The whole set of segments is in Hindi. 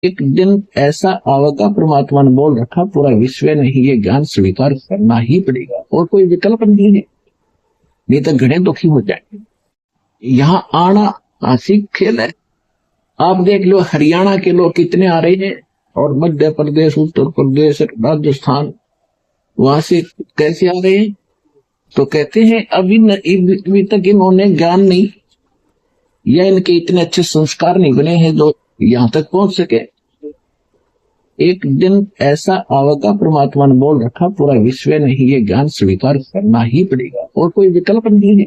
एक दिन ऐसा आवेगा, परमात्मा ने बोल रखा, पूरा विश्व ने ही ये ज्ञान स्वीकार करना ही पड़ेगा और कोई विकल्प नहीं है, नहीं तो घड़े दुखी हो जाएंगे। यहाँ आना आंशिक खेल है। आप देख लो हरियाणा के लोग कितने आ रहे हैं, और मध्य प्रदेश, उत्तर प्रदेश, राजस्थान, वहां से कैसे आ रहे हैं। तो कहते हैं अभी तक इन्होंने ज्ञान नहीं, या इनके इतने अच्छे संस्कार नहीं बने हैं जो यहाँ तक पहुंच सके। एक दिन ऐसा आवेगा, परमात्मा ने बोल रखा, पूरा विश्व ने ही ये ज्ञान स्वीकार करना ही पड़ेगा और कोई विकल्प नहीं है,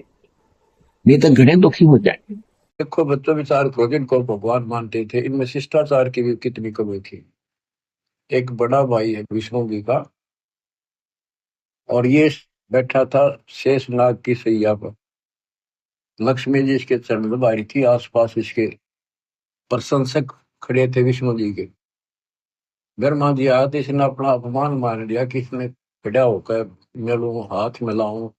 नहीं तो घड़े दुखी हो जाएंगे। देखो बच्चों, विचार करो, जिनको भगवान मानते थे इनमें शिष्टाचार की भी कितनी कमी थी। एक बड़ा भाई है विष्णु जी का, और ये बैठा था शेषनाग की सैया पर। लक्ष्मी जी इसके चरण में बारी थी, आसपास इसके प्रशंसक खड़े थे विष्णु जी के। ब्रह्मा जी आया तो इसने अपना अपमान मान लिया कि इसने खड़ा होकर मिलूं, हाथ मिलाऊं,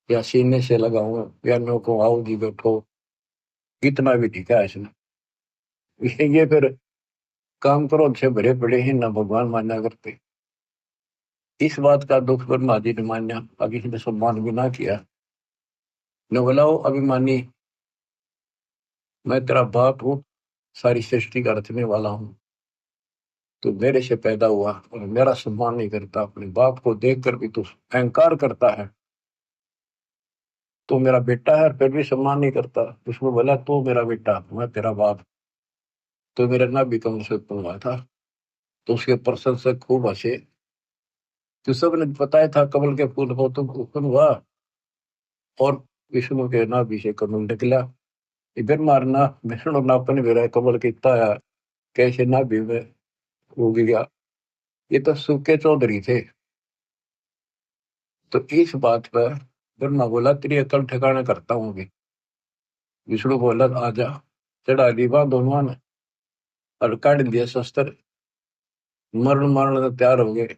या सीने से लगाऊं, या नो को आओ जी बैठो, कितना भी टीका है इसने। ये फिर काम करो अच्छे भरे पड़े हैं ना, भगवान मान्या करते। इस बात का दुख ब्रह्मा जी ने मान्या, अभी इसने सम्मान भी ना किया। ने बोला, ओ अभिमानी, मैं तेरा बाप हूँ, सारी सृष्टि का रचने वाला हूँ, तो मेरे से पैदा हुआ और मेरा सम्मान नहीं करता, अपने बाप को देखकर भी तू अहंकार करता है, तो मेरा बेटा है और फिर भी सम्मान नहीं करता। उसमें बोला, तू मेरा बेटा, मैं तेरा बाप, तो मेरा ना भी कम से उत्पन्न हुआ था। तो उसके प्रशंसक खूब हंसे। तो सबने बताया था कमल के फूल हो तुम उत्पन्न हुआ, और विष्णु के नाभि से कमल निकला। इधर मारना विष्णु नापन मेरा कमल कितना है, कैसे नाभि में उग गया। ये तो सूखे चौधरी थे। तो इस बात पर ब्रह्मा बोला, तेरी अकल ठिकाना करता हूँ अभी। विष्णु बोला, आजा। चढ़ा ली बात दोनों ने और काट दिया शस्त्र, मरण मरण तैयार हो गए।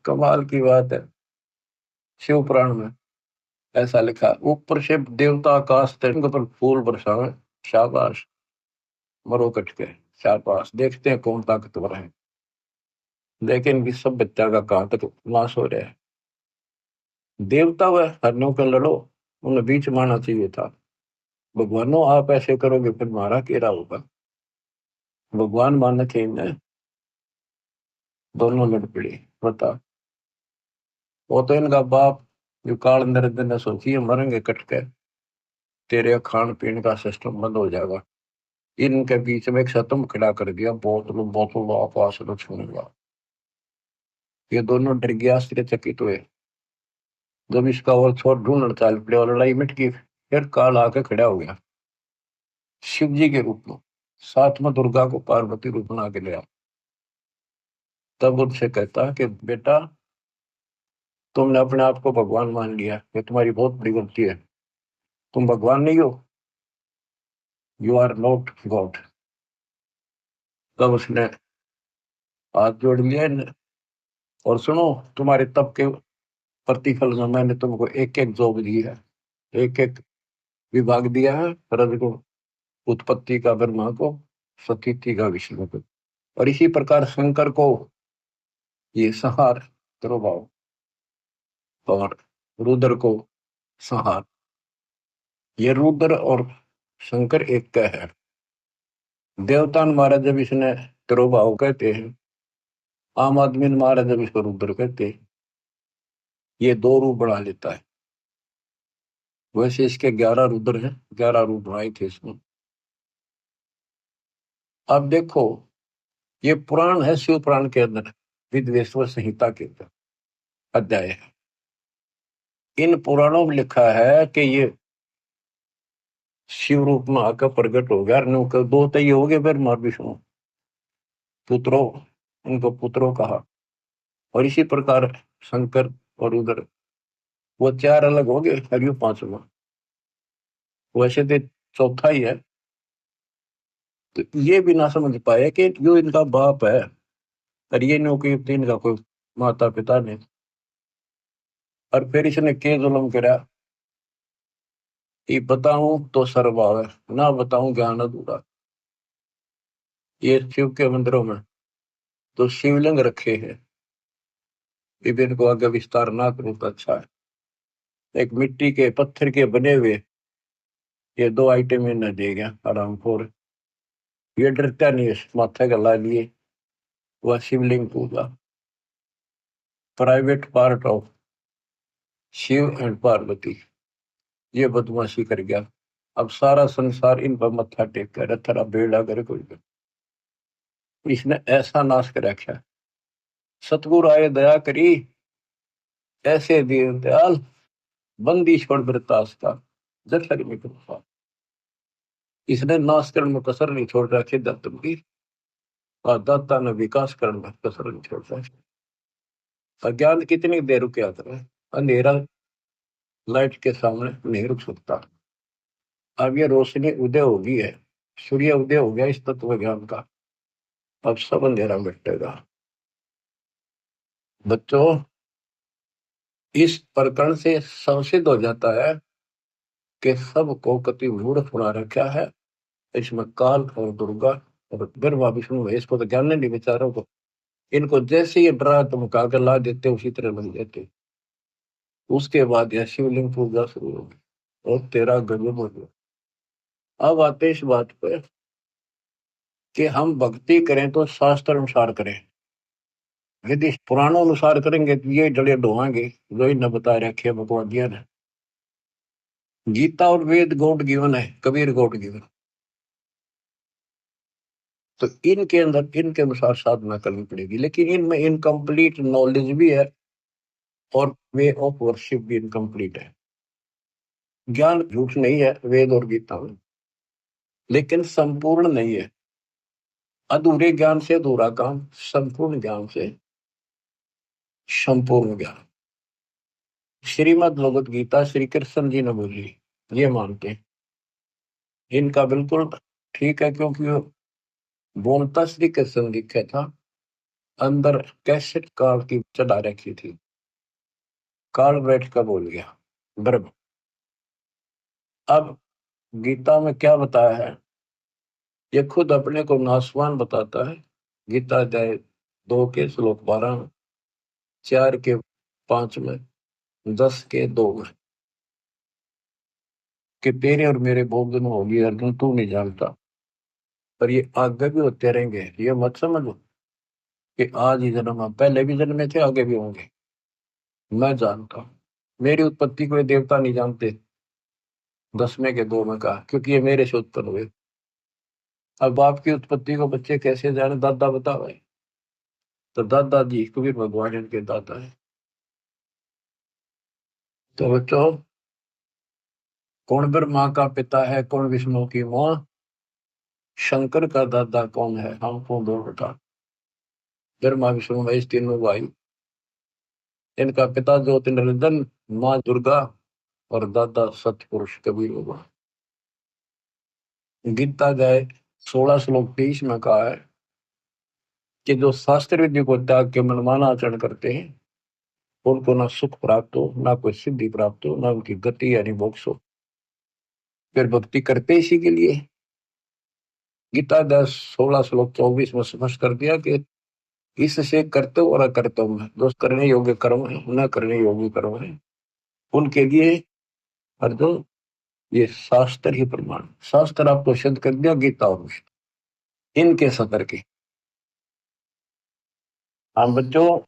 कमाल की बात है। शिव पुराण में ऐसा लिखा, ऊपर से देवता आकाश तिरंग पर फूल बरसावे, शाबाश, मरो कट के, शाबाश, देखते हैं कौन ताकतवर है। लेकिन इस सब बच्चा का कहां तक नाश हो रहा है। देवता व हरणों का लड़ो, उन्हें बीच में आना चाहिए था। भगवानो आप ऐसे करोगे फिर मारा केरा होगा। भगवान मान के इन्हें दोनों लड़ पड़े। बता, वो तो इनका बाप जो काल नरेंद्र ने सोची है, मरेंगे कट के, तेरे खान पीने का सिस्टम बंद हो जाएगा। इनके बीच में एक सतम खड़ा कर दिया, बोतल आपास छूने। ये दोनों डर गया, आश्चर्यचकित हुए। जब इसका और छोर ढूंढ चाल पड़े और लड़ाई मिट गई, फिर काल आके खड़ा हो गया शिव जी के रूप में, साथ में दुर्गा को पार्वती रूप बना के लिया। तब उनसे कहता कि बेटा, तुमने अपने आप को भगवान मान लिया, ये तुम्हारी बहुत बड़ी गलती है। तुम भगवान नहीं हो, यू आर नॉट गॉड। तब उसने हाथ जोड़ लिया और सुनो, तुम्हारे तप के प्रतिफल में मैंने तुमको एक एक जॉब दी है, एक एक विभाग दिया है। रज को उत्पत्ति का ब्रह्मा को, स्थिति का विष्णु को, और इसी प्रकार शंकर को ये संहार द्रोभाव, और रुद्र को संहार। ये रुद्र और शंकर एक का है। देवता ने मारा जब इसने तिरुभाव कहते हैं, आम आदमी ने मारा जब इसको रुद्र कहते हैं। ये दो रूप बना लेता है। वैसे इसके 11 रुद्र हैं, 11 रूप बनाए थे इसमें। अब देखो, ये पुराण है, शिव पुराण के अंदर विद्वेश्वर संहिता के अंदर अध्याय है। इन पुराणों में लिखा है कि ये शिव रूप में आकर प्रकट हो गया, दो तो ये हो गए, फिर मार विष्णु पुत्रों, उनको पुत्रों कहा। और इसी प्रकार शंकर और रुद्र, वो चार अलग हो गए, हरियो पांचवा। वैसे तो चौथा ही है। तो ये भी ना समझ पाए कि जो इनका बाप है, और ये नो कि इनका कोई माता पिता नहीं। और फिर इसने के जुलम करा, ये बताऊं तो सर्वभाव है, ना बताऊं ज्ञान अधूरा। ये शिव के मंदिरों में तो शिवलिंग रखे हैं, इनको को आगे विस्तार ना करूं तो अच्छा है। एक मिट्टी के पत्थर के बने हुए ये दो आइटम इन्हें दे गया आराम for। ये डरता नहीं है, माथा गला लिए वह शिवलिंग पूजा, private part of Shiv and Parvati. ये बदमाशी कर गया, अब सारा संसार इन पर मत्था टेक कर थरा बेड़ा कर कोई कर। इसने ऐसा नाश कर रखा। सतगुरु आए दया करी, ऐसे दीन दयाल बंदी छोड़ बरतास का जठर में कृपा। इसने नाश करने में कसर नहीं छोड़ रखी दत्त की, और दाता ने विकास करने में कसर नहीं छोड़ रखी। अज्ञान कितनी देर रुक आता है, अंधेरा लाइट के सामने नहीं रुक सकता। अब ये रोशनी उदय होगी है, सूर्य उदय हो गया इस तत्व ज्ञान का, अब सब अंधेरा मिटेगा। बच्चों, इस प्रकरण से संसिद्ध हो जाता है कि सबको कति मूढ़ फुला रखा है। इसमें काल और दुर्गा और ब्रह्मा विष्णु है, इसको तो ज्ञान नहीं विचारों को। इनको जैसे ये डरा धमका कर ला देते उसी तरह लग जाते। उसके बाद यह शिवलिंग पूजा शुरू होगी और तेरा गजब हो गया। अब आते इस बात पर कि हम भक्ति करें तो शास्त्र अनुसार करें। यदि पुराणों अनुसार करेंगे तो ये जड़े ढोएंगे जो इन्हें बता रखे भगवादिया ने। गीता और वेद गॉड गिवन है, कबीर गॉड गिवन। तो इनके अंदर इनके अनुसार साधना करनी पड़ेगी, लेकिन इनमें इनकम्प्लीट नॉलेज भी है और वे ऑफ वर्शिप भी इनकम्प्लीट है। ज्ञान झूठ नहीं है वेद और गीता में, लेकिन संपूर्ण नहीं है। अधूरे ज्ञान से अधूरा काम, संपूर्ण ज्ञान से संपूर्ण ज्ञान। श्रीमद् भगवत गीता श्री कृष्ण जी ने बोली, ये मानते हैं। इनका बिल्कुल ठीक है, क्योंकि वो बोलता श्री कृष्ण लिखा था, अंदर कैसेट काल की चढ़ा रखी थी। काल बैठ कर बोल गया ब्रह्म। अब गीता में क्या बताया है, ये खुद अपने को नासवान बताता है। गीता अध्याय 2 के श्लोक 12 में, 4 के 5 में, 10 के 2 में, कि तेरे और मेरे बहुत दिन होगी अर्जुन, तू नहीं जानता, पर ये आगे भी होते रहेंगे। ये मत समझो कि आज ही जन्म है, पहले भी जन्मे थे, आगे भी होंगे। मैं जानता हूं, मेरी उत्पत्ति को ये देवता नहीं जानते। 10वें के 2 में कहा, क्योंकि ये मेरे से उत्पन्न हुए। अब बाप की उत्पत्ति को बच्चे कैसे जाने, दादा बताओ। तो दादा जी कबीर भगवान इनके दादा है। तो बच्चों, कौन ब्रह्मा का पिता है, कौन विष्णु की मां, शंकर का दादा कौन है, हमको दो बता। ब्रह्मा विष्णु महेश तीनों भाई, इनका पिता ज्योतिर्नंदन, माँ दुर्गा और दादा सतपुरुष कबीर भगवान। गीता गए 16 श्लोक 23 में कहा है कि जो शास्त्र विधि को त्याग के मनमाना आचरण करते हैं, उनको ना सुख प्राप्त हो, ना कोई सिद्धि प्राप्त हो, ना उनकी गति यानी मोक्ष हो। फिर भक्ति करते इसी के लिए। गीता 16 श्लोक 24 में स्पष्ट कर दिया कि इससे करते और अकर्तव्य में जो करने योग्य कर्म है, न करने योग्य कर्म है, उनके लिए अर्जुन ये शास्त्र ही प्रमाण। शास्त्र आपको सिद्ध कर दिया, गीता और इनके सतर के। हम बच्चों,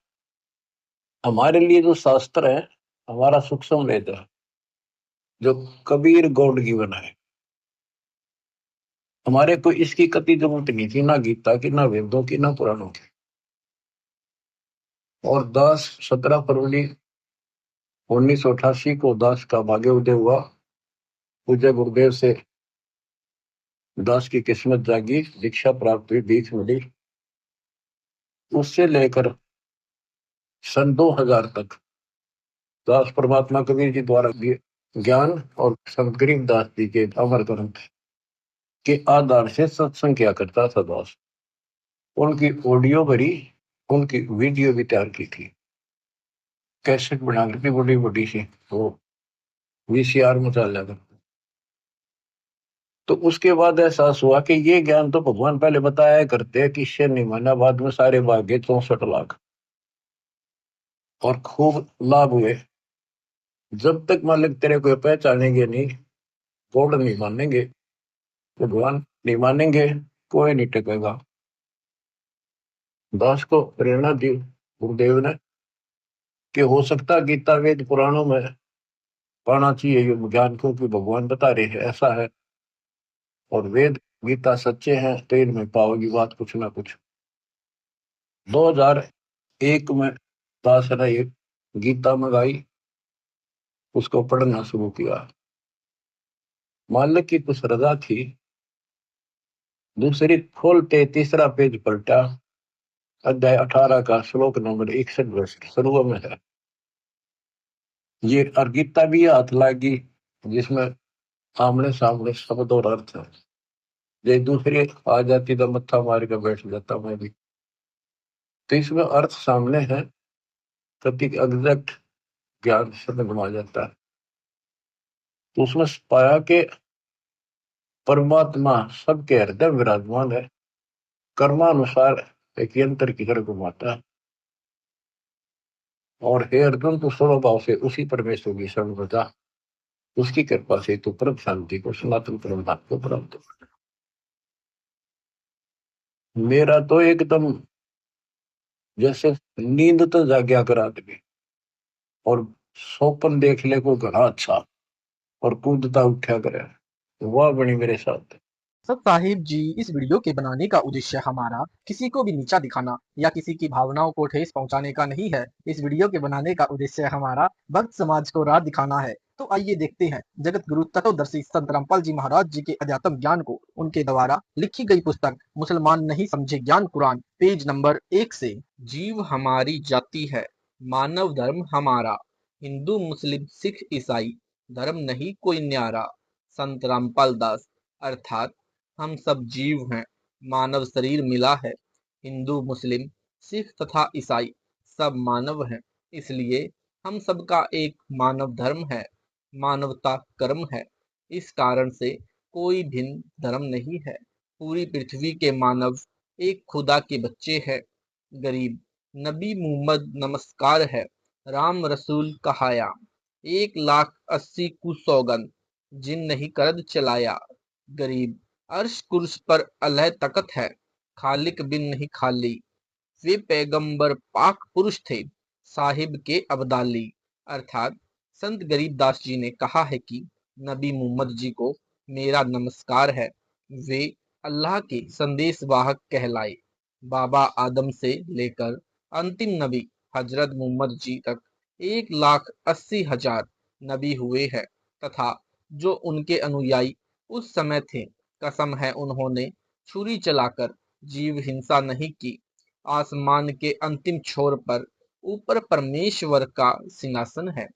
हमारे लिए जो शास्त्र है, हमारा सूक्ष्म वेद है, जो कबीर गॉड गिवन है। हमारे को इसकी कति जरूरत नहीं थी, ना गीता की, ना वेदों की, ना पुराणों की। और 17 फरवरी 1988 को दास का भाग्य उदय हुआ। पूज्य गुरुदेव से दास की किस्मत जागी, दीक्षा प्राप्त हुई, दीक्ष मिली। उससे लेकर सन 2000 तक दास परमात्मा कबीर जी द्वारा दिए ज्ञान और संत गरीब दास जी के अमर ग्रंथ के आधार से सत्संग किया करता था दास। उनकी ऑडियो भरी, उनकी वीडियो भी तैयार की थी, कैसेट बना ली थी बड़ी बड़ी सी, वो VCR में चल जाता। तो उसके बाद एहसास हुआ कि ये ज्ञान तो भगवान पहले बताया करते हैं कि इससे नहीं माना, बाद में सारे भाग्य 64 लाख और खूब लाभ हुए। जब तक मालिक तेरे को पहचानेंगे नहीं, गॉड नहीं मानेंगे, भगवान नहीं मानेंगे, कोई नहीं टिकेगा। दास को प्रेरणा दी गुरुदेव ने कि हो सकता गीता वेद पुराणों में पाना चाहिए ये ज्ञान को, कि भगवान बता रहे हैं ऐसा है, और वेद गीता सच्चे हैं तो इनमें पाओगी बात कुछ ना कुछ। 2001 में दास ने ये गीता मंगाई, उसको पढ़ना शुरू किया। मालिक की कुछ रजा थी, दूसरी खोलते तीसरा पेज पलटा, अध्याय 18 का श्लोक नंबर 61 शुरू में है ये। और गीता भी हाथ लागी जिसमें आमने सामने शब्द और अर्थ है। ये दूसरी आ जाती तो मत्था मार के बैठ जाता मैं भी। तो इसमें अर्थ सामने है, तब एग्जैक्ट ज्ञान समझ में आ जाता है। तो उसमें पाया कि परमात्मा सबके हृदय में विराजमान है, कर्मानुसार एक यंत्र की तरह घुमाता है। और हे अर्जुन, तो स्वभाव से उसी परमेश्वर की शरण में जा, उसकी कृपा से तू परम शांति को, सनातन परम धाम को प्राप्त हो। मेरा तो एकदम जैसे नींद तो जाग्या कर आदमी, और सोपन देख ले को घना अच्छा, और कूदता उठा करे, वह बनी मेरे साथ। सत साहिब जी, इस वीडियो के बनाने का उद्देश्य हमारा किसी को भी नीचा दिखाना या किसी की भावनाओं को ठेस पहुंचाने का नहीं है। इस वीडियो के बनाने का उद्देश्य हमारा भक्त समाज को राह दिखाना है। तो आइए देखते हैं जगत गुरु तत्वदर्शी संत रामपाल जी महाराज जी के अध्यात्म ज्ञान को उनके द्वारा लिखी गई पुस्तक मुसलमान नहीं समझे ज्ञान कुरान, पेज नंबर 1 से। जीव हमारी जाति है, मानव धर्म हमारा, हिंदू मुस्लिम सिख ईसाई धर्म नहीं कोई न्यारा। संत रामपाल दास। अर्थात हम सब जीव हैं, मानव शरीर मिला है। हिंदू मुस्लिम सिख तथा ईसाई सब मानव हैं, इसलिए हम सबका एक मानव धर्म है, मानवता कर्म है। इस कारण से कोई भिन्न धर्म नहीं है। पूरी पृथ्वी के मानव एक खुदा के बच्चे हैं। गरीब नबी मुहम्मद नमस्कार है, राम रसूल कहाया, 1,80,000 कु सौगन, जिन नहीं करद चलाया। गरीब अर्श कुर्स पर अल्लाह तकत है, खालिक बिन नहीं खाली। वे पैगंबर पाक पुरुष थे, साहिब के अब्दाली। अर्थात संत गरीबदास जी ने कहा है कि नबी मोहम्मद जी को मेरा नमस्कार है, वे अल्लाह के संदेशवाहक कहलाए। बाबा आदम से लेकर अंतिम नबी हजरत मोहम्मद जी तक 1,80,000 नबी हुए हैं, तथा जो उनके अनुयायी उस समय थे, कसम है उन्होंने छुरी चलाकर जीव हिंसा नहीं की। आसमान के अंतिम छोर पर ऊपर परमेश्वर का सिंहासन है,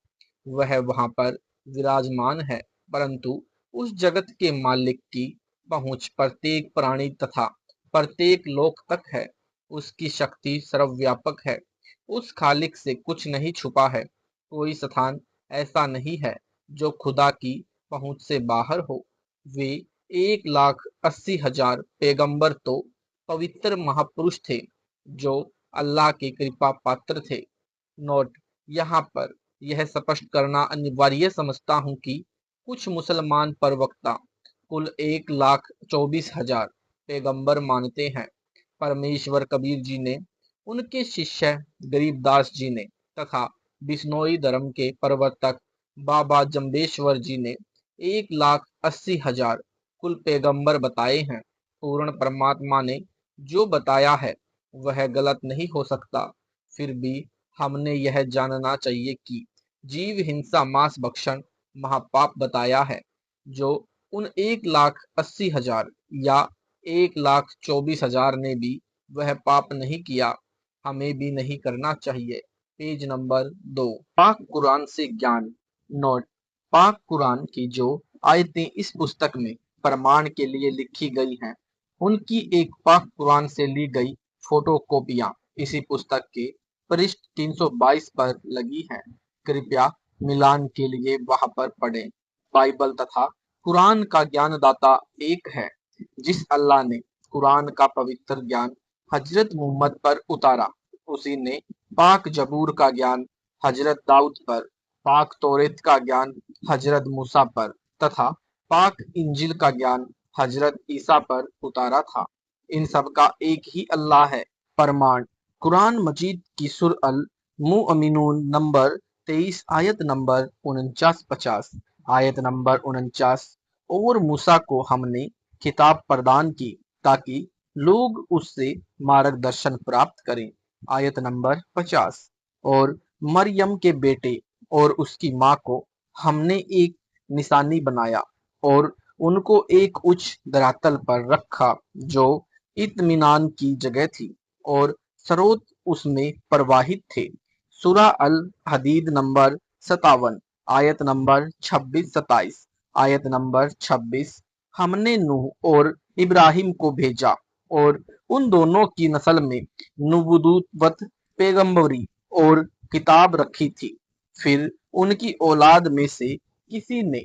वह वहां पर विराजमान है, परंतु उस जगत के मालिक की पहुंच प्रत्येक प्राणी तथा प्रत्येक लोक तक है। उसकी शक्ति सर्वव्यापक है, उस खालिक से कुछ नहीं छुपा है। कोई स्थान ऐसा नहीं है जो खुदा की पहुंच से बाहर हो। वे 1,80,000 पैगंबर तो पवित्र महापुरुष थे, जो अल्लाह की कृपा पात्र थे। नोट: यहाँ पर यह स्पष्ट करना अनिवार्य समझता हूँ कि कुछ मुसलमान प्रवक्ता कुल 1,24,000 पैगंबर मानते हैं। परमेश्वर कबीर जी ने, उनके शिष्य गरीबदास जी ने तथा बिश्नोई धर्म के प्रवर्तक बाबा जम्बेश्वर जी ने 1,80,000 कुल पैगंबर बताए हैं। पूर्ण परमात्मा ने जो बताया है वह गलत नहीं हो सकता। फिर भी हमने यह जानना चाहिए कि जीव हिंसा मांस भक्षण महापाप बताया है, जो उन 1,80,000 या 1,24,000 ने भी वह पाप नहीं किया, हमें भी नहीं करना चाहिए। Page number 2। पाक कुरान से ज्ञान। नोट: पाक कुरान की जो आयतें इस पुस्तक में प्रमाण के लिए लिखी गई हैं, उनकी एक पाक कुरान से ली गई फोटोकॉपियां इसी पुस्तक के पृष्ठ 322 पर लगी हैं। कृपया मिलान के लिए वहां पर पढ़ें। बाइबल तथा कुरान का ज्ञानदाता एक है। जिस अल्लाह ने कुरान का पवित्र ज्ञान हजरत मोहम्मद पर उतारा, उसी ने पाक जबूर का ज्ञान हजरत दाऊद पर, पाक तौरेत का ज्ञान हजरत मूसा पर तथा पाक इंजिल का ज्ञान हजरत ईसा पर उतारा था। इन सब का एक ही अल्लाह है। प्रमाण: कुरान मजीद की सुर अल मुअमिनून नंबर 23 आयत नंबर 49-50। आयत नंबर 49। और मूसा को हमने किताब प्रदान की ताकि लोग उससे मार्गदर्शन प्राप्त करें। आयत नंबर 50। और मरियम के बेटे और उसकी माँ को हमने एक निशानी बनाया और उनको एक उच्च धरातल पर रखा जो इत्मीनान की जगह थी और स्रोत उसमें प्रवाहित थे। सूरह अल हदीद नंबर 57 आयत नंबर 26-27। आयत नंबर 26। हमने नूह और इब्राहिम को भेजा और उन दोनों की नस्ल में नबूवत, पैगंबरी और किताब रखी थी। फिर उनकी औलाद में से किसी ने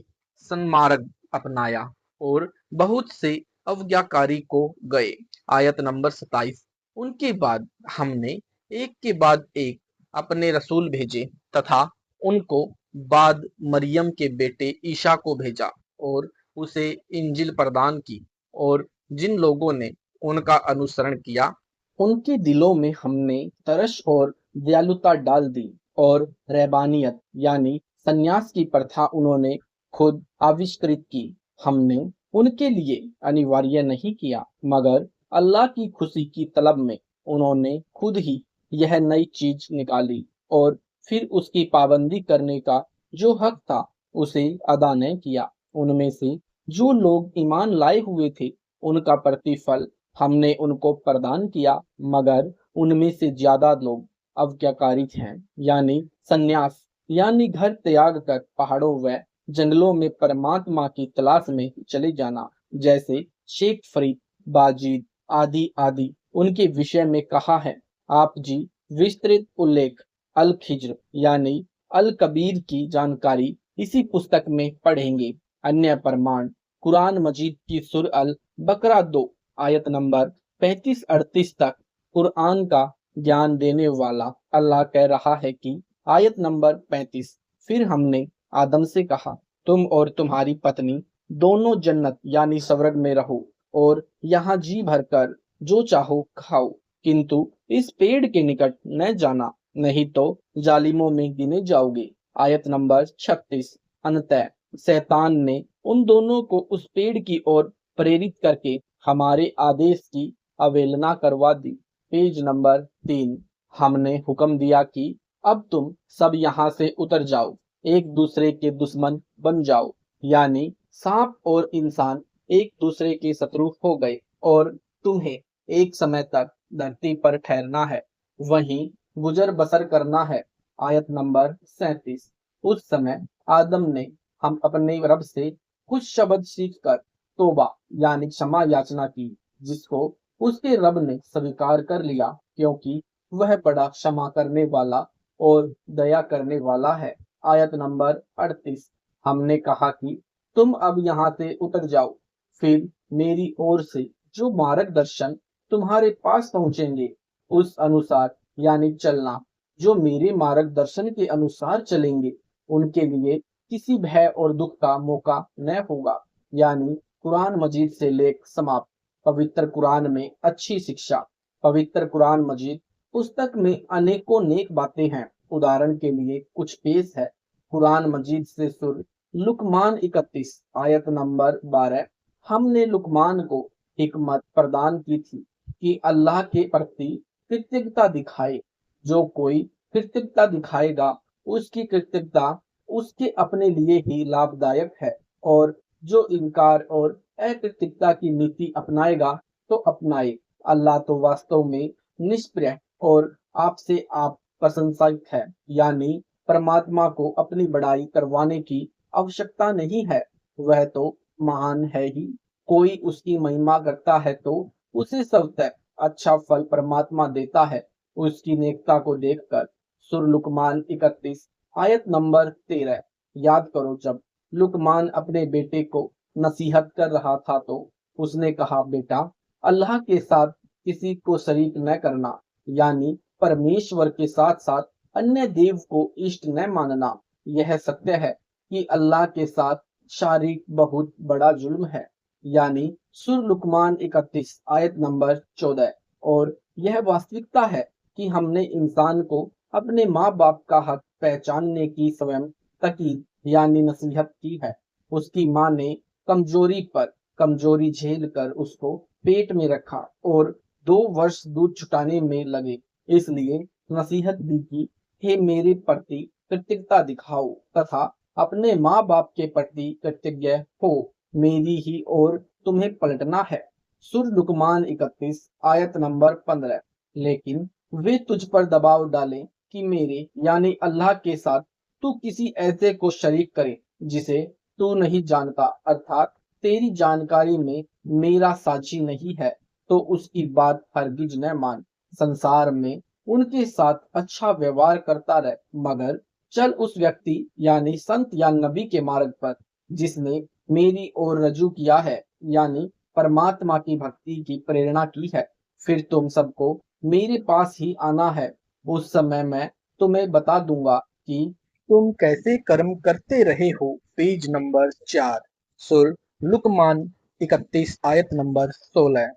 सन्मार्ग अपनाया और बहुत से अवज्ञाकारी को गए। आयत नंबर 27। उनके बाद हमने एक के बाद एक अपने रसूल भेजे तथा उनको बाद मरियम के बेटे ईशा को भेजा और उसे इंजिल प्रदान की। और जिन लोगों ने उनका अनुसरण किया, उनके दिलों में हमने तरस और दयालुता डाल दी और रहबानियत यानी संन्यास की प्रथा उन्होंने खुद आविष्कृत की। हमने उनके लिए अनिवार्य नहीं किया, मगर अल्लाह की खुशी की तलब में उन्होंने खुद ही यह नई चीज निकाली और फिर उसकी पाबंदी करने का जो हक था उसे अदा न किया। उनमें से जो लोग ईमान लाए हुए थे उनका प्रतिफल हमने उनको प्रदान किया, मगर उनमें से ज्यादा लोग अवज्ञाकारी हैं। यानी संन्यास यानी घर त्याग कर पहाड़ों व जंगलों में परमात्मा की तलाश में चले जाना, जैसे शेख फरीद, बाजीद आदि आदि उनके विषय में कहा है। आप जी विस्तृत उल्लेख अल खिज्र यानी अल कबीर की जानकारी इसी पुस्तक में पढ़ेंगे। अन्य प्रमाण: कुरान मजीद की सुर अल बकरा 2 आयत नंबर 35-38 तक कुरान का ज्ञान देने वाला अल्लाह कह रहा है कि आयत नंबर 35, फिर हमने आदम से कहा, तुम और तुम्हारी पत्नी दोनों जन्नत यानी स्वर्ग में रहो और यहाँ जी भरकर जो चाहो खाओ, किंतु इस पेड़ के निकट न जाना, नहीं तो जालिमों में गिने जाओगे। आयत नंबर 36। अनतः शैतान ने उन दोनों को उस पेड़ की ओर प्रेरित करके हमारे आदेश की अवहेलना करवा दी। Page number 3। हमने हुक्म दिया कि अब तुम सब यहाँ से उतर जाओ, एक दूसरे के दुश्मन बन जाओ। यानी सांप और इंसान एक दूसरे के शत्रु हो गए और तुम्हें एक समय तक धरती पर ठहरना है, वहीं गुजर बसर करना है। आयत नंबर 37। उस समय आदम ने हम अपने रब से कुछ शब्द सीखकर तोबा यानी क्षमा याचना की, जिसको उसके रब ने स्वीकार कर लिया, क्योंकि वह बड़ा क्षमा करने वाला और दया करने वाला है। आयत नंबर 38। हमने कहा कि तुम अब यहाँ से उतर जाओ, फिर मेरी ओर से जो मार्गदर्शन तुम्हारे पास पहुंचेंगे उस अनुसार यानी चलना। जो मेरे मार्गदर्शन के अनुसार चलेंगे उनके लिए किसी भय और दुख का मौका न होगा। यानी कुरान मजीद से लेख समाप्त। पवित्र कुरान में अच्छी शिक्षा। पवित्र कुरान मजीद पुस्तक में अनेकों नेक बातें हैं। उदाहरण के लिए कुछ पेश है। कुरान मजीद से सुर लुकमान 31 आयत नंबर 12। हमने लुकमान को हिकमत प्रदान की थी कि अल्लाह के प्रति कृतज्ञता दिखाए। जो कोई कृतज्ञता दिखाएगा उसकी कृतज्ञता उसके अपने लिए ही लाभदायक है, और जो इनकार और अकृतज्ञता की नीति अपनाएगा तो अपनाए। अल्लाह तो वास्तव में निष्प्रिय और आपसे आप प्रशंसित है। यानी परमात्मा को अपनी बड़ाई करवाने की आवश्यकता नहीं है, वह तो महान है ही। कोई उसकी महिमा करता है तो उसे स्वतः अच्छा फल परमात्मा देता है, उसकी नेकता को देखकर। सुर लुकमान 31 आयत नंबर 13। याद करो जब लुकमान अपने बेटे को नसीहत कर रहा था तो उसने कहा, बेटा, अल्लाह के साथ किसी को शरीक न करना, यानी परमेश्वर के साथ साथ अन्य देव को इष्ट न मानना। यह सत्य है कि अल्लाह के साथ शारीक बहुत बड़ा जुल्म है, यानी सूरह लुकमान 31 आयत नंबर 14। और यह वास्तविकता है कि हमने इंसान को अपने माँ बाप का हक पहचानने की स्वयं ताकीद यानी नसीहत की है। उसकी माँ ने कमजोरी पर कमजोरी झेल कर उसको पेट में रखा और 2 वर्ष दूध छुटाने में लगे, इसलिए नसीहत दी कि हे मेरे प्रति कृतज्ञता दिखाओ तथा अपने माँ बाप के प्रति कृतज्ञ हो, मेरी ही ओर तुम्हें पलटना है। सूरह लुकमान 31 आयत नंबर 15। लेकिन वे तुझ पर दबाव डालें कि मेरे यानी अल्लाह के साथ तू किसी ऐसे को शरीक करे जिसे तू नहीं जानता, अर्थात तेरी जानकारी में मेरा साझी नहीं है, तो उसकी बात हरगिज न मान। संसार में उनके साथ अच्छा व्यवहार करता रह, मगर चल उस व्यक्ति यानी संत या नबी के मार्ग पर जिसने मेरी ओर रजू किया है, यानी परमात्मा की भक्ति की प्रेरणा की है। फिर तुम सबको मेरे पास ही आना है, उस समय मैं तुम्हें बता दूंगा कि तुम कैसे कर्म करते रहे हो। पेज नंबर 4, सुर लुकमान 31 आयत नंबर 16।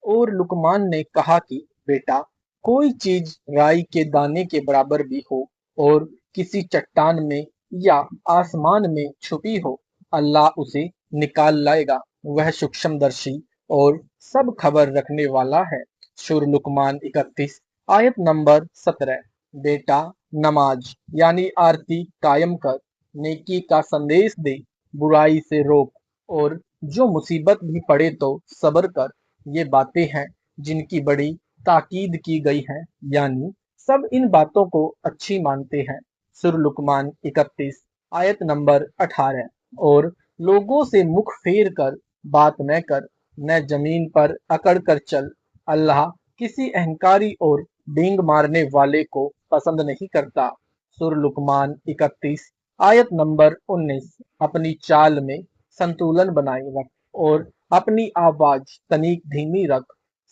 और लुकमान ने कहा कि बेटा, कोई चीज राई के दाने के बराबर भी हो और किसी चट्टान में या आसमान में छुपी हो, अल्लाह उसे निकाल लाएगा। वह सूक्ष्मदर्शी और सब खबर रखने वाला है। सूरह लुकमान 31 आयत नंबर 17। बेटा, नमाज यानी आरती कायम कर, नेकी का संदेश दे, बुराई से रोक और जो मुसीबत भी पड़े तो सब्र कर। ये बातें हैं जिनकी बड़ी ताकीद की गई है, यानी सब इन बातों को अच्छी मानते हैं। सूरह लुकमान 31 आयत नंबर 18। और लोगों से मुख फेर कर बात न कर, न जमीन पर अकड़ कर चल। अल्लाह किसी अहंकारी और डींग मारने वाले को पसंद नहीं करता। सूरह लुकमान 31 आयत नंबर 19। अपनी चाल में संतुलन बनाए रख और अपनी आवाज तनिक धीमी रख।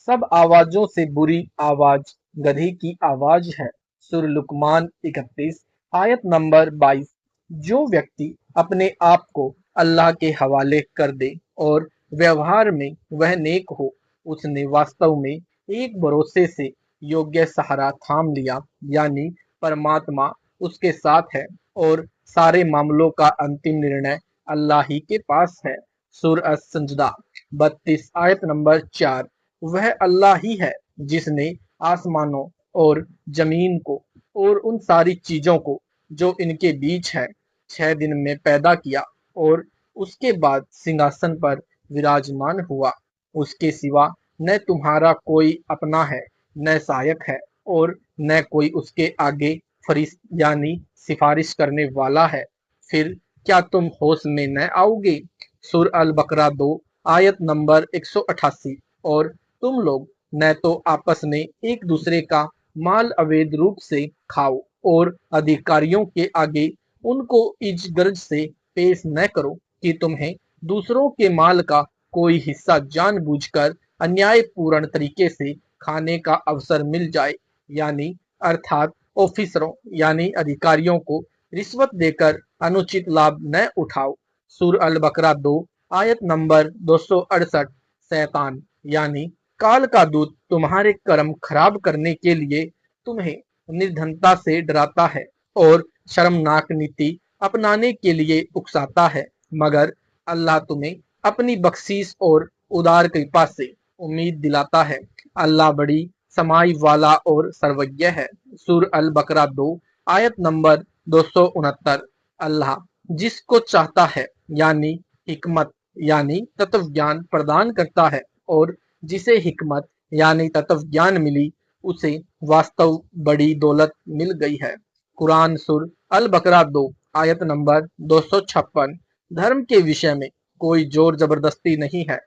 सब आवाजों से बुरी आवाज गधे की आवाज है। सूरह लुकमान 31 आयत नंबर 22। जो व्यक्ति अपने आप को अल्लाह के हवाले कर दे और व्यवहार में वह नेक हो, उसने वास्तव में एक भरोसे से योग्य सहारा थाम लिया, यानी परमात्मा उसके साथ है और सारे मामलों का अंतिम निर्णय अल्लाह ही के पास है। सूरह सजदा 32 आयत नंबर 4। वह अल्लाह ही है जिसने आसमानों और जमीन को और उन सारी चीजों को जो इनके बीच है 6 दिन में पैदा किया और उसके बाद सिंहासन पर विराजमान हुआ। उसके सिवा न तुम्हारा कोई अपना है, न सहायक है और न कोई उसके आगे फरिश्त यानी सिफारिश करने वाला है। फिर क्या तुम होश में न आओगे। सूरह अल बकरा 2 आयत नंबर 188। और तुम लोग न तो आपस में एक दूसरे का माल अवैध रूप से खाओ और अधिकारियों के आगे उनको इज गर्ज से पेश न करो कि तुम्हें दूसरों के माल का कोई हिस्सा जानबूझकर अन्यायपूर्ण तरीके से खाने का अवसर मिल जाए, यानी अर्थात ऑफिसरों यानी अधिकारियों को रिश्वत देकर अनुचित लाभ न उठाओ। सूरह अल बकरा 2 आयत नंबर 268। शैतान यानी काल का दूत तुम्हारे कर्म खराब करने के लिए तुम्हें निर्धनता से डराता है और शर्मनाक नीति अपनाने के लिए उकसाता है, मगर अल्लाह तुम्हें अपनी बख्शीश और उदार कृपा से उम्मीद दिलाता है। अल्लाह बड़ी समाई वाला और सर्वज्ञ है। सूरह अल बकरा 2 आयत नंबर 269। अल्लाह जिसको चाहता है यानी हिकमत यानी तत्व ज्ञान प्रदान करता है और जिसे हिकमत यानी तत्व ज्ञान मिली उसे वास्तव बड़ी दौलत मिल गई है। कुरान सूरह अल बकरा 2 आयत नंबर 256। धर्म के विषय में कोई जोर जबरदस्ती नहीं है।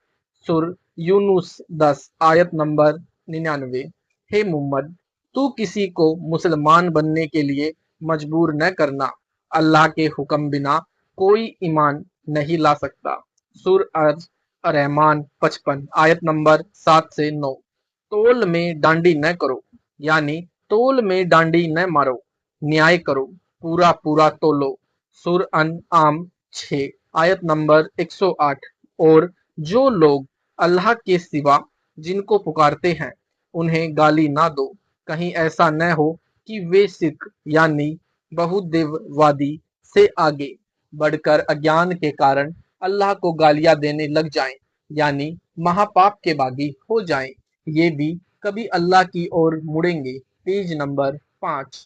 सूरह यूनुस 10 आयत नंबर 99। हे मोहम्मद, तू किसी को मुसलमान बनने के लिए मजबूर न करना। अल्लाह के हुक्म बिना कोई ईमान नहीं ला सकता। सूर रहमान 55 आयत नंबर 7 से 9। तोल में डांडी न करो, यानी तोल में डांडी न मारो, न्याय करो, पूरा पूरा तोलो। सूर अन आम 6 आयत नंबर 108। और जो लोग अल्लाह के सिवा जिनको पुकारते हैं उन्हें गाली ना दो, कहीं ऐसा न हो कि वे सिख यानी बहुदेववादी से आगे बढ़कर अज्ञान के कारण अल्लाह को गालियां देने लग जाएं, यानी महापाप के बागी हो जाएं। ये भी कभी अल्लाह की ओर मुड़ेंगे। पेज नंबर 5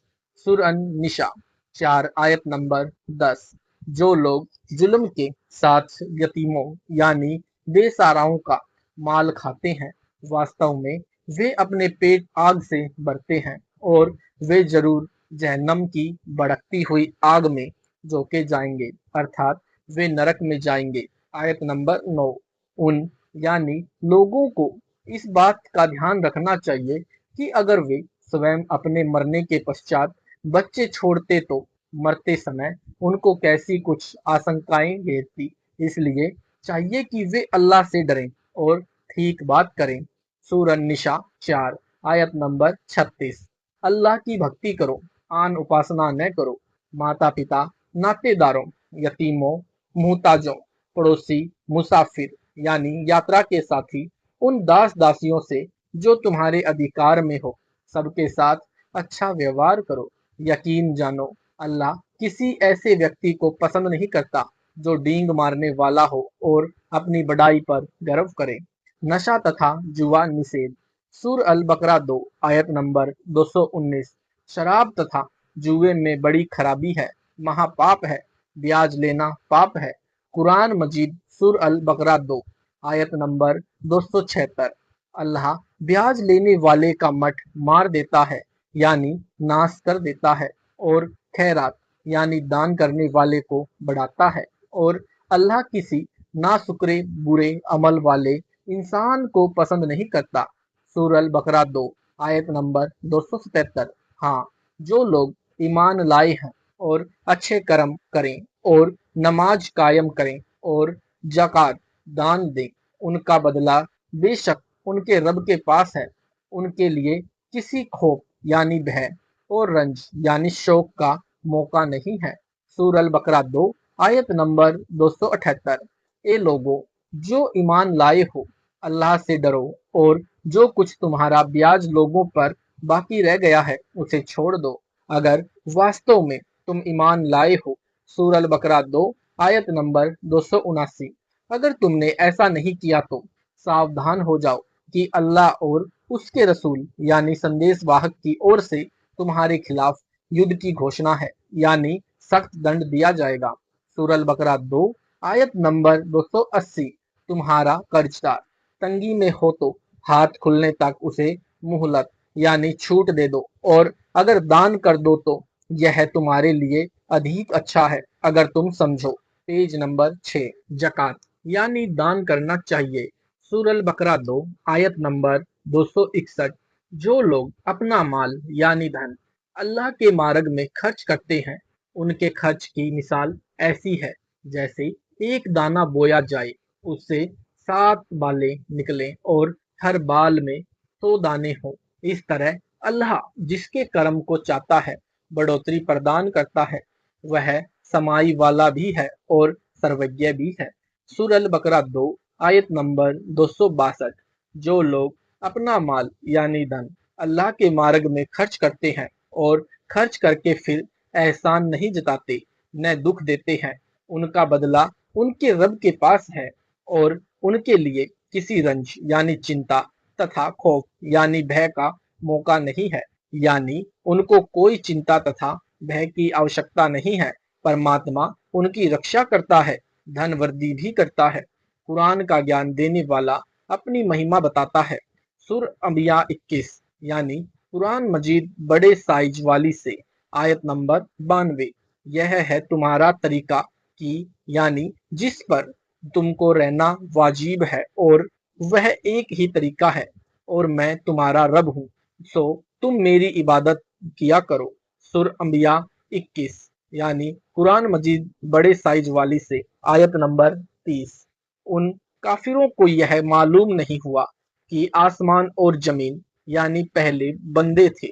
सुरन निशा 4 आयत नंबर 10। जो लोग जुल्म के साथ यतीमों यानी बेसहाराओं का माल खाते हैं, वास्तव में वे अपने पेट आग से भरते हैं और वे जरूर जहन्नम की भड़कती हुई आग में झोंके जाएंगे, अर्थात वे नरक में जाएंगे। आयत नंबर 9। उन यानी लोगों को इस बात का ध्यान रखना चाहिए कि अगर वे स्वयं अपने मरने के पश्चात बच्चे छोड़ते तो मरते समय उनको कैसी कुछ आशंकाएं घेरती। इसलिए चाहिए कि वे अल्लाह से डरें और ठीक बात करें। सूरह निशा 4 आयत नंबर 36। अल्लाह की भक्ति करो, आन उपासना न करो। माता पिता, नातेदारों, यतीमों, मुहताजों, पड़ोसी, मुसाफिर यानी यात्रा के साथी, उन दास दासियों से जो तुम्हारे अधिकार में हो, सबके साथ अच्छा व्यवहार करो। यकीन जानो, अल्लाह किसी ऐसे व्यक्ति को पसंद नहीं करता जो डींग मारने वाला हो और अपनी बड़ाई पर गर्व करे। नशा तथा जुआ निषेध। सूर अल बकरा 2 आयत नंबर 219। शराब तथा जुए में बड़ी खराबी है, महापाप है, ब्याज लेना पाप है। कुरान मजीद सूर अल बकरा 2 आयत नंबर 276। अल्लाह ब्याज लेने वाले का मठ मार देता है, यानी नाश कर देता है, और खैरात यानी दान करने वाले को बढ़ाता है। और अल्लाह किसी नाशुक्रे बुरे अमल वाले इंसान को पसंद नहीं करता। सूरह बकरा 2 आयत नंबर 277। हाँ, जो लोग ईमान लाए हैं और अच्छे कर्म करें और नमाज कायम करें और ज़कात दान दें, उनका बदला बेशक उनके रब के पास है। उनके लिए किसी खौफ यानी भय और रंज यानी शोक का मौका नहीं है। सूरह बकरा 2 आयत नंबर 278। ए लोगों, जो ईमान लाए हो, अल्लाह से डरो और जो कुछ तुम्हारा ब्याज लोगों पर बाकी रह गया है उसे छोड़ दो, अगर वास्तव में तुम ईमान लाए हो। सूरह बकरा 2 आयत नंबर 279। अगर तुमने ऐसा नहीं किया तो सावधान हो जाओ कि अल्लाह और उसके रसूल यानी संदेश वाहक की ओर से तुम्हारे खिलाफ युद्ध की घोषणा है, यानी सख्त दंड दिया जाएगा। सूरह बकरा 2 आयत नंबर 280। तुम्हारा कर्जदार तंगी में हो तो हाथ खुलने तक उसे मुहलत यानी छूट दे दो, और अगर दान कर दो तो यह तुम्हारे लिए अधिक अच्छा है अगर तुम समझो। पेज नंबर 6 जकात यानी दान करना चाहिए। सूरह बकरा 2 आयत नंबर 261। जो लोग अपना माल यानी धन अल्लाह के मार्ग में खर्च करते हैं, उनके खर्च की मिसाल ऐसी है जैसे एक दाना बोया जाए, उससे 7 बालें निकलें और हर बाल में 100 दाने हों। इस तरह अल्लाह जिसके कर्म को चाहता है बढ़ोतरी प्रदान करता है। वह समाई वाला भी है और सर्वज्ञ भी है। सूरह बकरा 2 आयत नंबर 262। जो लोग अपना माल यानी धन अल्लाह के मार्ग में खर्च करते हैं और खर्च करके फिर एहसान नहीं जताते न दुख देते हैं, उनका बदला उनके रब के पास है, और उनके लिए किसी रंज यानी चिंता तथा खौफ यानी भय का मौका नहीं है, यानी उनको कोई चिंता तथा भय की आवश्यकता नहीं है। परमात्मा उनकी रक्षा करता है, धन वृद्धि भी करता है। कुरान का ज्ञान देने वाला अपनी महिमा बताता है। सुर अंबिया 21 यानी कुरान मजीद बड़े साइज वाली से आयत नंबर 92। यह है तुम्हारा तरीका की यानी जिस पर तुमको रहना वाजिब है, और वह एक ही तरीका है, और मैं तुम्हारा रब हूँ, सो तुम मेरी इबादत किया करो। सुर अंबिया 21 यानी कुरान मजीद बड़े साइज वाली से आयत नंबर 30। उन काफिरों को यह मालूम नहीं हुआ कि आसमान और जमीन यानी पहले बंदे थे,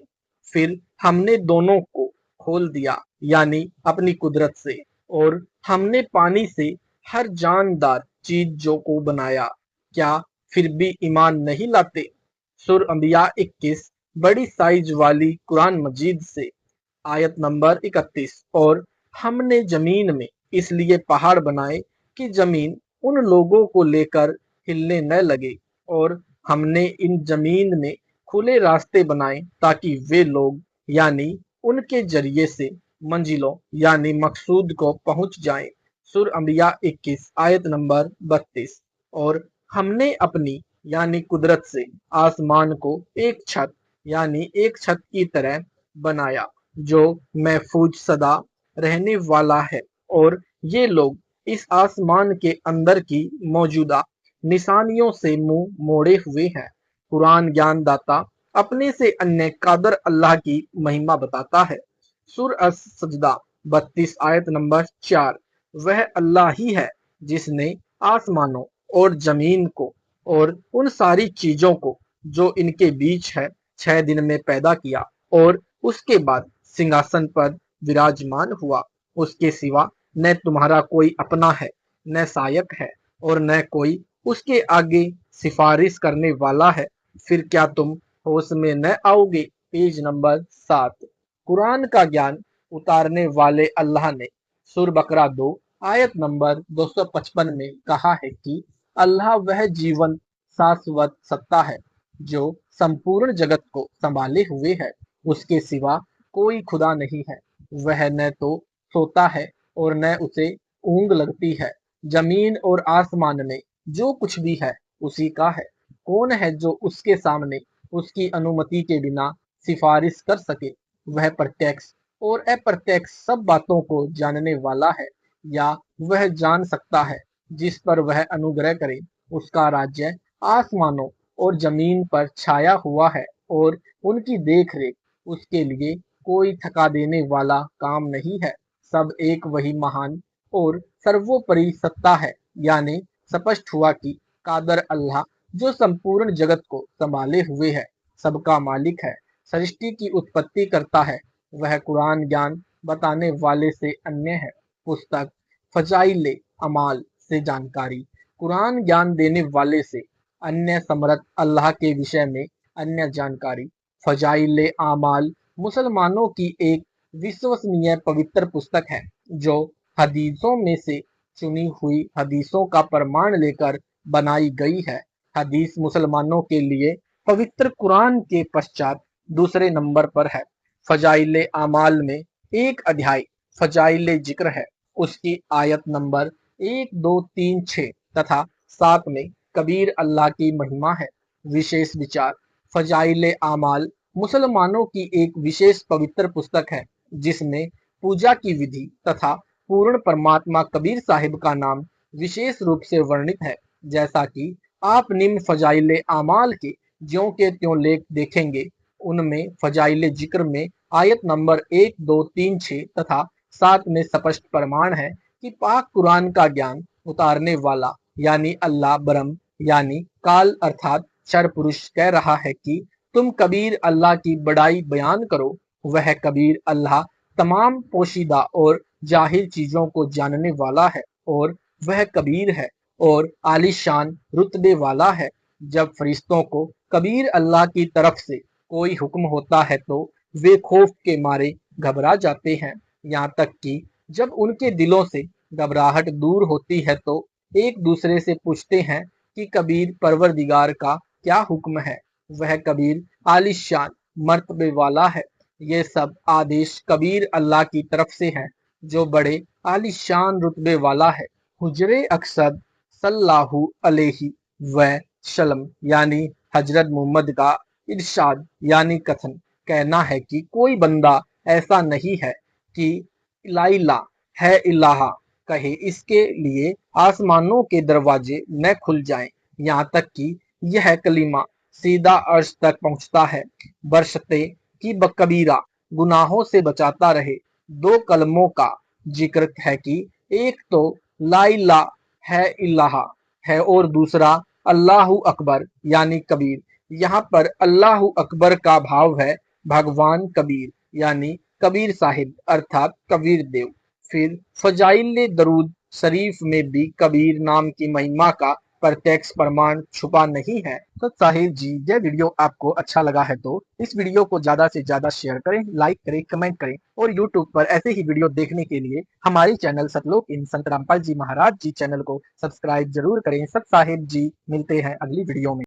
फिर हमने दोनों को खोल दिया यानी अपनी कुदरत से, और हमने पानी से हर जानदार चीजों को बनाया, क्या फिर भी ईमान नहीं लाते? सुर अंबिया 21 बड़ी साइज वाली कुरान मजीद से आयत नंबर 31। और हमने जमीन में इसलिए पहाड़ बनाए कि जमीन उन लोगों को लेकर हिलने न लगे, और हमने इन जमीन में खुले रास्ते बनाए ताकि वे लोग यानी उनके जरिए से मंजिलों यानी मकसूद को पहुंच जाएं। सुर अंबिया 21 आयत नंबर 32। और हमने अपनी यानी कुदरत से आसमान को एक छत की तरह बनाया जो महफूज सदा रहने वाला है, और ये लोग इस आसमान के अंदर की मौजूदा निशानियों से मुंह मोड़े हुए हैं। कुरान ज्ञानदाता अपने से अन्य कादर अल्लाह की महिमा बताता है। सुर अस सजदा 32 आयत नंबर 4। वह अल्लाह ही है जिसने आसमानों और जमीन को और उन सारी चीजों को जो इनके बीच है 6 दिन में पैदा किया, और उसके बाद सिंहासन पर विराजमान हुआ। उसके सिवा न तुम्हारा कोई अपना है, न सहायक है, और न कोई उसके आगे सिफारिश करने वाला है। फिर क्या तुम होश में न आओगे? Page number 7। कुरान का ज्ञान उतारने वाले अल्लाह ने सुर बकरा 2 आयत नंबर 255 में कहा है कि अल्लाह वह जीवन शाश्वत सत्ता है जो संपूर्ण जगत को संभाले हुए है। उसके सिवा कोई खुदा नहीं है। वह न तो सोता है और न उसे ऊंग लगती है। जमीन और आसमान में जो कुछ भी है उसी का है। कौन है जो उसके सामने उसकी अनुमति के बिना सिफारिश कर सके? वह प्रत्यक्ष और अप्रत्यक्ष सब बातों को जानने वाला है। या वह जान सकता है जिस पर वह अनुग्रह करे। उसका राज्य आसमानों और जमीन पर छाया हुआ है, और उनकी देखरेख उसके लिए कोई थका देने वाला काम नहीं है। सब एक वही महान और सर्वोपरि सत्ता है, यानी स्पष्ट हुआ कि कादर अल्लाह जो संपूर्ण जगत को संभाले हुए है, सबका मालिक है, सृष्टि की उत्पत्ति करता है। वह कुरान ज्ञान बताने वाले से अन्य है। पुस्तक फजाइल अमाल से जानकारी। कुरान ज्ञान देने वाले से अन्य समर्थ अल्लाह के विषय में अन्य जानकारी। फजाइल आमाल मुसलमानों की एक विश्वसनीय पवित्र पुस्तक है जो हदीसों में से चुनी हुई हदीसों का प्रमाण लेकर बनाई गई है। हदीस मुसलमानों के लिए पवित्र कुरान के पश्चात दूसरे नंबर पर है। फजाइल आमाल में एक अध्याय फजाइल जिक्र है। उसकी आयत नंबर 1, 2, 3, 6 तथा 7 में कबीर अल्लाह की महिमा है। विशेष विचार। फजाइल आमाल मुसलमानों की एक विशेष पवित्र पुस्तक है जिसमें पूजा की विधि तथा पूर्ण परमात्मा कबीर साहिब का नाम विशेष रूप से वर्णित है। जैसा कि आप निम्न फजाइल आमाल के ज्यों के त्यों लेख देखेंगे, उनमें फजाइल जिक्र में आयत नंबर 1, 2, 3, 6 तथा 7 में स्पष्ट प्रमाण है कि पाक कुरान का ज्ञान उतारने वाला यानी अल्लाह ब्रह्म यानी काल अर्थात क्षर पुरुष कह रहा है कि तुम कबीर अल्लाह की बड़ाई बयान करो। वह कबीर अल्लाह तमाम पोशीदा और जाहिर चीजों को जानने वाला है, और वह कबीर है और आलीशान रुतबे वाला है। जब फरिश्तों को कबीर अल्लाह की तरफ से कोई हुक्म होता है तो वे खौफ के मारे घबरा जाते हैं। यहाँ तक कि जब उनके दिलों से घबराहट दूर होती है तो एक दूसरे से पूछते हैं कि कबीर परवरदिगार का क्या हुक्म है। वह कबीर आलिशान मर्तबे वाला है। ये सब आदेश कबीर अल्लाह की तरफ से है जो बड़े आलिशान रुतबे वाला है। हुजरे अक्सद सल्लल्लाहु अलैहि वसल्लम यानी हजरत मोहम्मद का इरशाद यानी कथन कहना है कि कोई बंदा ऐसा नहीं है कि लाइला है इलाहा कहे, इसके लिए आसमानों के दरवाजे न खुल जाएं, यहाँ तक कि यह कलीमा सीधा अर्श तक पहुंचता है, बरशते कि बकबीरा गुनाहों से बचाता रहे। 2 कलमों का जिक्र है कि एक तो ला इलाहा है इलाहा है और दूसरा अल्लाहु अकबर यानी कबीर। यहाँ पर अल्लाहु अकबर का भाव है भगवान कबीर यानी कबीर साहिब अर्थात कबीर देव। फिर फजाइल दरूद शरीफ में भी कबीर नाम की महिमा का प्रत्यक्ष प्रमाण छुपा नहीं है। तो साहिब जी, यह वीडियो आपको अच्छा लगा है तो इस वीडियो को ज्यादा से ज्यादा शेयर करें, लाइक करें, कमेंट करें और यूट्यूब पर ऐसे ही वीडियो देखने के लिए हमारे चैनल सतलोक इन संत रामपाल जी महाराज जी चैनल को सब्सक्राइब जरूर करें। सत साहिब जी, मिलते हैं अगली वीडियो में।